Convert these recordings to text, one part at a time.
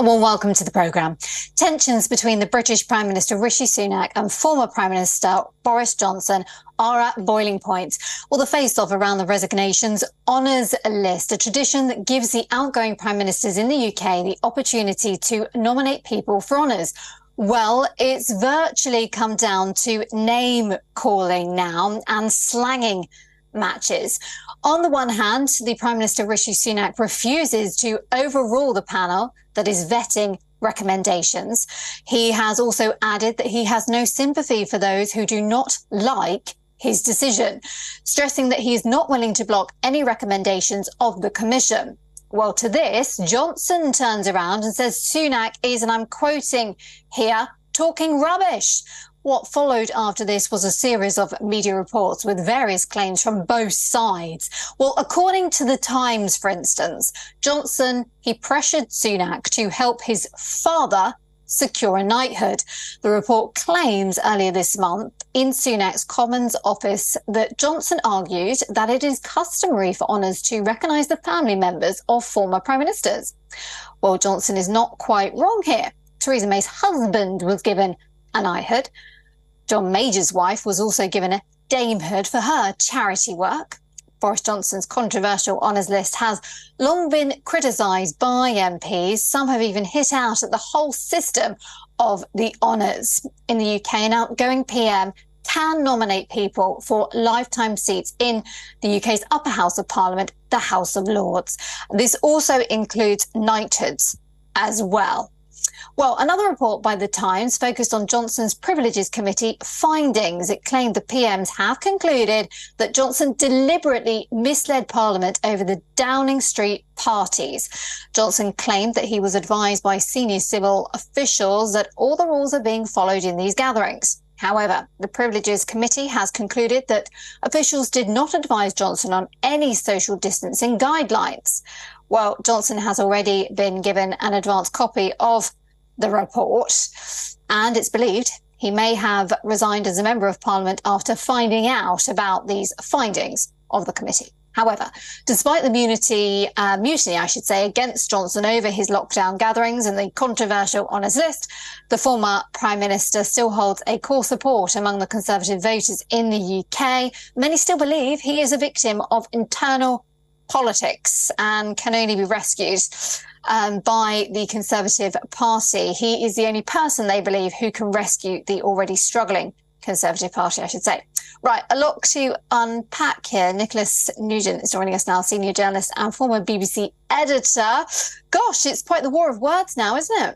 A warm welcome to the programme. Tensions between the British Prime Minister Rishi Sunak and former Prime Minister Boris Johnson are at boiling point. Well, the face-off around the resignations honours list, a tradition that gives the outgoing Prime Ministers in the UK the opportunity to nominate people for honours. Well, it's virtually come down to name-calling now and slanging matches. On the one hand, the Prime Minister Rishi Sunak refuses to overrule the panel that is vetting recommendations. He has also added that he has no sympathy for those who do not like his decision, stressing that he is not willing to block any recommendations of the Commission. Well, to this, Johnson turns around and says Sunak is, and I'm quoting here, talking rubbish. What followed after this was a series of media reports with various claims from both sides. Well, according to The Times, for instance, Johnson, he pressured Sunak to help his father secure a knighthood. The report claims earlier this month in Sunak's Commons office that Johnson argued that it is customary for honours to recognise the family members of former prime ministers. Well, Johnson is not quite wrong here. Theresa May's husband was given a knighthood. John Major's wife was also given a damehood for her charity work. Boris Johnson's controversial honours list has long been criticised by MPs. Some have even hit out at the whole system of the honours. In the UK, an outgoing PM can nominate people for lifetime seats in the UK's upper house of Parliament, the House of Lords. This also includes knighthoods as well. Well, another report by The Times focused on Johnson's Privileges Committee findings. It claimed the PMs have concluded that Johnson deliberately misled Parliament over the Downing Street parties. Johnson claimed that he was advised by senior civil officials that all the rules are being followed in these gatherings. However, the Privileges Committee has concluded that officials did not advise Johnson on any social distancing guidelines. Well, Johnson has already been given an advance copy of the report, and it's believed he may have resigned as a member of Parliament after finding out about these findings of the committee. However, despite the mutiny, against Johnson over his lockdown gatherings and the controversial honours list, the former Prime Minister still holds a core support among the Conservative voters in the UK. Many still believe he is a victim of internal politics and can only be rescued by the Conservative Party. He is the only person, they believe, who can rescue the already struggling Conservative Party, I should say. Right, a lot to unpack here. Nicholas Nugent is joining us now, senior journalist and former BBC editor. Gosh, it's quite the war of words now, isn't it?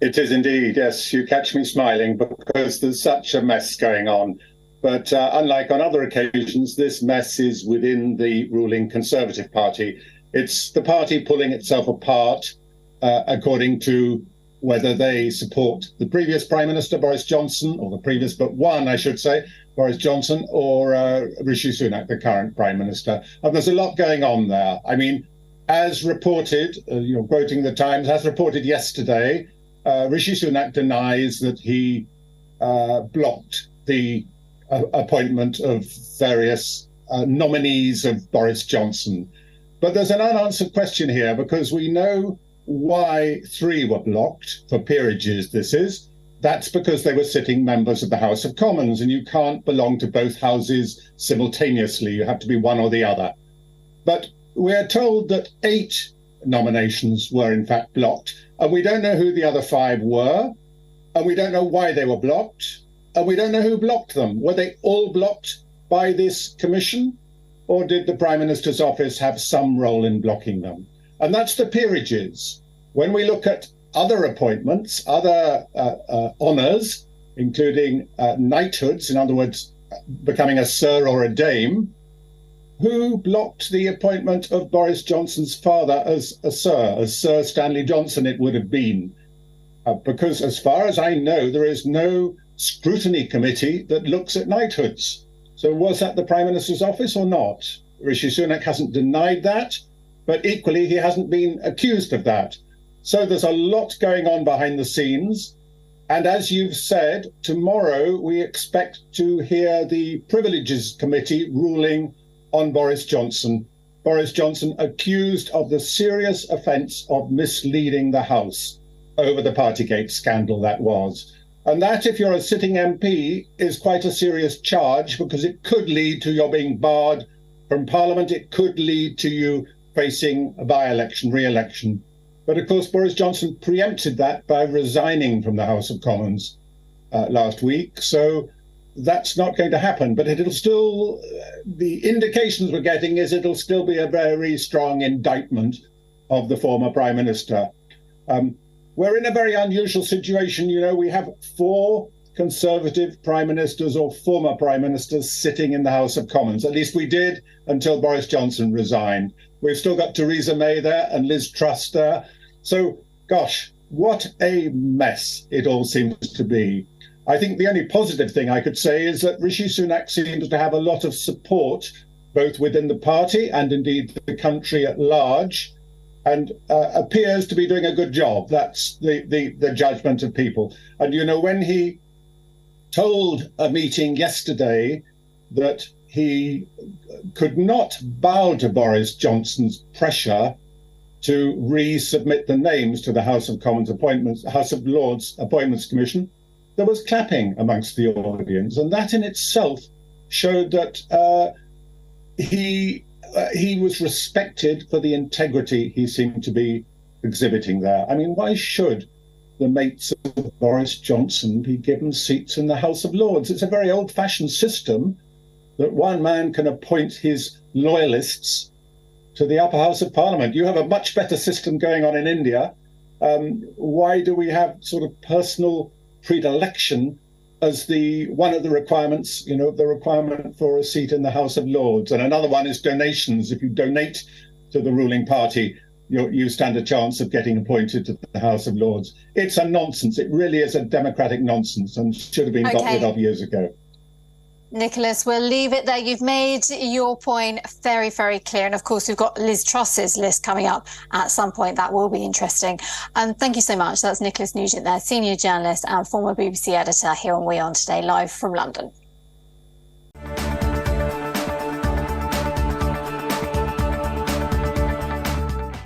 It is indeed, yes. You catch me smiling because there's such a mess going on. But unlike on other occasions, this mess is within the ruling Conservative Party. It's the party pulling itself apart according to whether they support the previous Prime Minister, Boris Johnson, or the previous but one, I should say, Boris Johnson, or Rishi Sunak, the current Prime Minister. And there's a lot going on there. I mean, as reported, quoting The Times, as reported yesterday, Rishi Sunak denies that he blocked the appointment of various nominees of Boris Johnson. But there's an unanswered question here, because we know why 3 were blocked, for peerages this is. That's because they were sitting members of the House of Commons, and you can't belong to both houses simultaneously. You have to be one or the other. But we're told that 8 nominations were in fact blocked, and we don't know who the other 5 were, and we don't know why they were blocked, and we don't know who blocked them. Were they all blocked by this commission? Or did the Prime Minister's office have some role in blocking them? And that's the peerages. When we look at other appointments, other honours, including knighthoods, in other words, becoming a sir or a dame, who blocked the appointment of Boris Johnson's father as Sir Stanley Johnson it would have been? Because as far as I know, there is no scrutiny committee that looks at knighthoods. So was that the Prime Minister's office or not? Rishi Sunak hasn't denied that, but equally he hasn't been accused of that. So there's a lot going on behind the scenes. And as you've said, tomorrow we expect to hear the Privileges Committee ruling on Boris Johnson. Boris Johnson accused of the serious offence of misleading the House over the Partygate scandal that was. And that, if you're a sitting MP, is quite a serious charge, because it could lead to your being barred from Parliament. It could lead to you facing a by-election, re-election. But of course, Boris Johnson preempted that by resigning from the House of Commons last week. So that's not going to happen. But it'll still, the indications we're getting is it'll still be a very strong indictment of the former Prime Minister. We're in a very unusual situation. You know, we have 4 Conservative Prime Ministers or former Prime Ministers sitting in the House of Commons. At least we did until Boris Johnson resigned. We've still got Theresa May there and Liz Truss there. So, gosh, what a mess it all seems to be. I think the only positive thing I could say is that Rishi Sunak seems to have a lot of support, both within the party and indeed the country at large, and appears to be doing a good job. That's the judgment of people. And, you know, when he told a meeting yesterday that he could not bow to Boris Johnson's pressure to resubmit the names to the House of Commons appointments, House of Lords Appointments Commission, there was clapping amongst the audience. And that in itself showed that he was respected for the integrity he seemed to be exhibiting there. I mean, why should the mates of Boris Johnson be given seats in the House of Lords? It's a very old-fashioned system that one man can appoint his loyalists to the upper house of Parliament. You have a much better system going on in India. Why do we have sort of personal predilection as one of the requirements, you know, the requirement for a seat in the House of Lords? And another one is donations. If you donate to the ruling party, you stand a chance of getting appointed to the House of Lords. It's a nonsense. It really is a democratic nonsense and should have been got rid of years ago. Nicholas, we'll leave it there. You've made your point very, very clear. And of course, we've got Liz Truss's list coming up at some point. That will be interesting. Thank you so much. That's Nicholas Nugent there, senior journalist and former BBC editor here on WION Today, live from London.